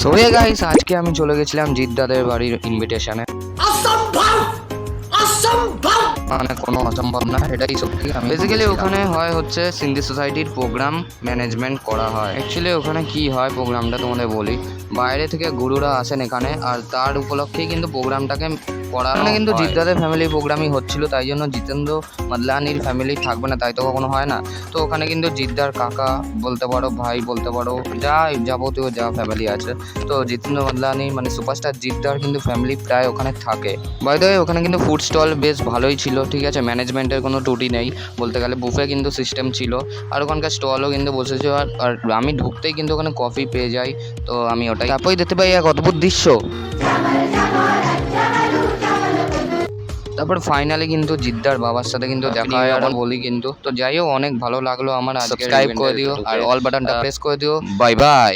So hey guys, আজকে আমি চলে গেছিলাম জিদ্দাদের বাড়ির ইনভিটেশনে। মানে কোনো অসম্ভব না, এটাই সত্যি। আমি বেসিক্যালি ওখানে হচ্ছে সিন্ধি সোসাইটির প্রোগ্রাম ম্যানেজমেন্ট করা হয়। অ্যাকচুয়ালি ওখানে কি হয় প্রোগ্রামটা তোমাদের বলি। বাইরে থেকে গুরুরা আসেন এখানে, আর তার উপলক্ষেই কিন্তু প্রোগ্রামটাকে করানো কিন্তু হয়। জিদ্দাদের ফ্যামিলির প্রোগ্রামই হচ্ছিল, তাই জন্য জিতেন্দ্র মাদলানির ফ্যামিলি থাকবে না, তাই তো কখনো হয় না। তো ওখানে কিন্তু জিদ্দার কাকা বলতে পারো, ভাই বলতে পারো, যা যাবতীয় যা ফ্যামিলি আছে, তো জিতেন্দ্র মাদলানি মানে সুপারস্টার জিদ্দার কিন্তু ফ্যামিলি প্রায় ওখানে থাকে। বাই দ্য ওয়ে, ওখানে কিন্তু ফুড স্টল বেশ ভালোই ছিল, ঠিক আছে, ম্যানেজমেন্টের কোনো ত্রুটি নেই বলতে গেলে। বুফে কিন্তু সিস্টেম ছিল, আর ওখানকার স্টলও কিন্তু বসেছে। আর আমি ঢুকতেই কিন্তু ওখানে কফি পেয়ে যাই, তো আমি ওটাই তারপরে দেখতে পাই এক অদ্ভুত দৃশ্য। তারপর ফাইনালি কিন্তু জিদ্দার বাবার সাথে কিন্তু দেখা হয়, আর বলি কিন্তু। তো যাই হোক, অনেক ভালো লাগলো আমার। আজকে সাবস্ক্রাইব করে দিও আর অল বাটনটা প্রেস করে দিও। Bye bye.